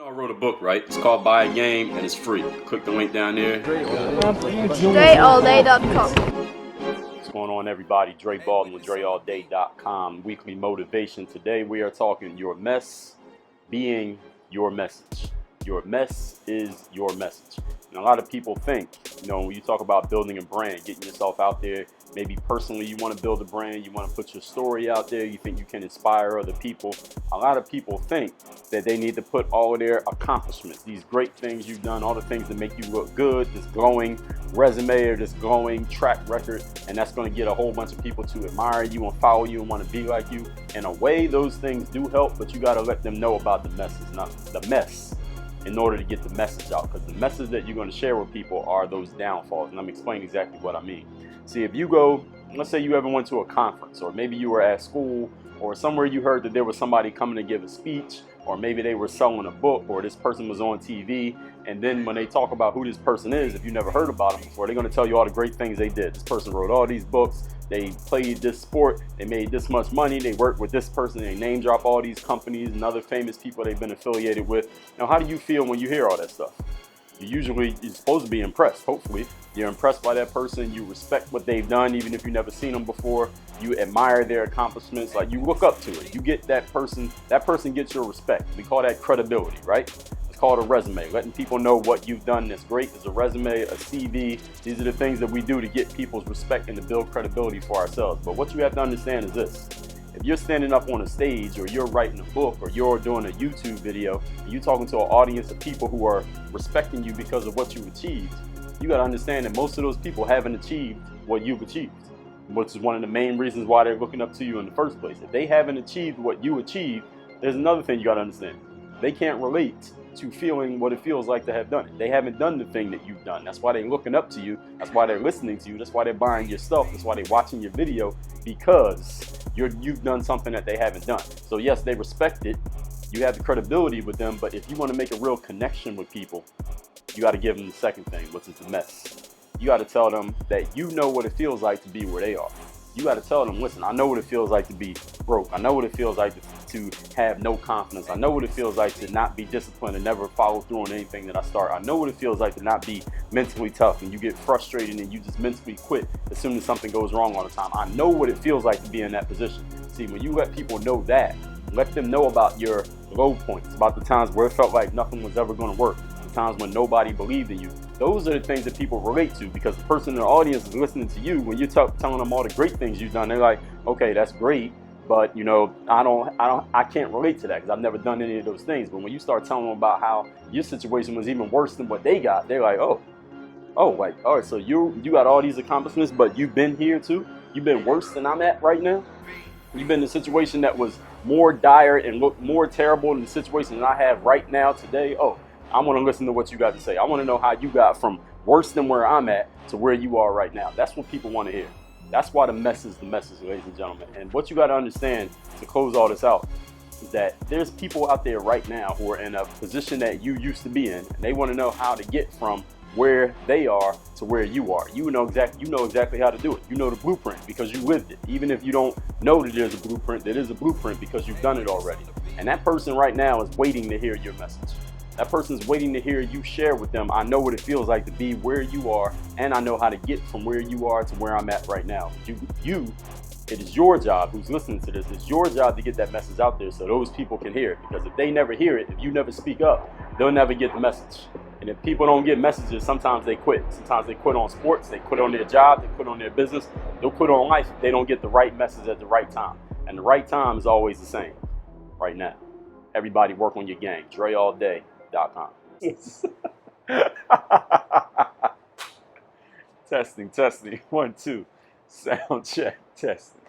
I wrote a book, right? It's called Buy a Game, and it's free. Click the link down there. DreAllDay.com. What's going on, everybody? Dre Baldwin with DreAllDay.com. Weekly motivation. Today we are talking your mess being your message. Your mess is your message. And a lot of people think, when you talk about building a brand, getting yourself out there, maybe personally you want to build a brand, you want to put your story out there, you think you can inspire other people. A lot of people think that they need to put all of their accomplishments, these great things you've done, all the things that make you look good, this glowing resume or this glowing track record, and that's going to get a whole bunch of people to admire you and follow you and want to be like you. In a way, those things do help, but you got to let them know about the mess in order to get the message out, because the message that you're going to share with people are those downfalls, and I'm explaining exactly what I mean. See, if you go, let's say you ever went to a conference, or maybe you were at school, or somewhere you heard that there was somebody coming to give a speech, or maybe they were selling a book, or this person was on TV, and then when they talk about who this person is, if you never heard about them before, they're going to tell you all the great things they did. This person wrote all these books, they played this sport, they made this much money, they worked with this person, they name drop all these companies and other famous people they've been affiliated with. Now, how do you feel when you hear all that stuff? You're supposed to be impressed. Hopefully you're impressed by that person, you respect what they've done even if you've never seen them before, you admire their accomplishments, like you look up to it, you get that person gets your respect. We call that credibility, right? It's called a resume. Letting people know what you've done that's great is a resume, a CV. These are the things that we do to get people's respect and to build credibility for ourselves. But what you have to understand is this: if you're standing up on a stage, or you're writing a book, or you're doing a YouTube video, and you're talking to an audience of people who are respecting you because of what you've achieved, you got to understand that most of those people haven't achieved what you've achieved, which is one of the main reasons why they're looking up to you in the first place. If they haven't achieved what you achieved, there's another thing you got to understand. They can't relate to feeling what it feels like to have done it. They haven't done the thing that you've done. That's why they're looking up to you. That's why they're listening to you. That's why they're buying your stuff. That's why they're watching your video, because you've done something that they haven't done. So yes, they respect it. You have the credibility with them, but if you want to make a real connection with people, you got to give them the second thing, which is the mess. You got to tell them that you know what it feels like to be where they are. You got to tell them, listen, I know what it feels like to be broke. I know what it feels like to have no confidence. I know what it feels like to not be disciplined and never follow through on anything that I start. I know what it feels like to not be mentally tough and you get frustrated and you just mentally quit as soon as something goes wrong all the time. I know what it feels like to be in that position. See, when you let people know that, let them know about your low points, about the times where it felt like nothing was ever going to work, the times when nobody believed in you. Those are the things that people relate to, because the person in the audience is listening to you. When you're telling them all the great things you've done, they're like, okay, that's great, but I can't relate to that because I've never done any of those things. But when you start telling them about how your situation was even worse than what they got, they're like, all right, so you got all these accomplishments, but you've been here too. You've been worse than I'm at right now. You've been in a situation that was more dire and looked more terrible than the situation that I have right now today. Oh, I want to listen to what you got to say. I want to know how you got from worse than where I'm at to where you are right now. That's what people want to hear. That's why the message, ladies and gentlemen. And what you got to understand to close all this out is that there's people out there right now who are in a position that you used to be in, and they want to know how to get from where they are to where you are. You know exactly how to do it. You know the blueprint because you lived it. Even if you don't know that there's a blueprint, there is a blueprint because you've done it already. And that person right now is waiting to hear your message. That person's waiting to hear you share with them, I know what it feels like to be where you are, and I know how to get from where you are to where I'm at right now. It is your job, who's listening to this, it's your job to get that message out there so those people can hear it. Because if they never hear it, if you never speak up, they'll never get the message. And if people don't get messages, sometimes they quit. Sometimes they quit on sports, they quit on their job, they quit on their business, they'll quit on life if they don't get the right message at the right time. And the right time is always the same, right now. Everybody work on your game. DreAllDay.com. Yes. Testing. 1, 2. Sound check. Testing.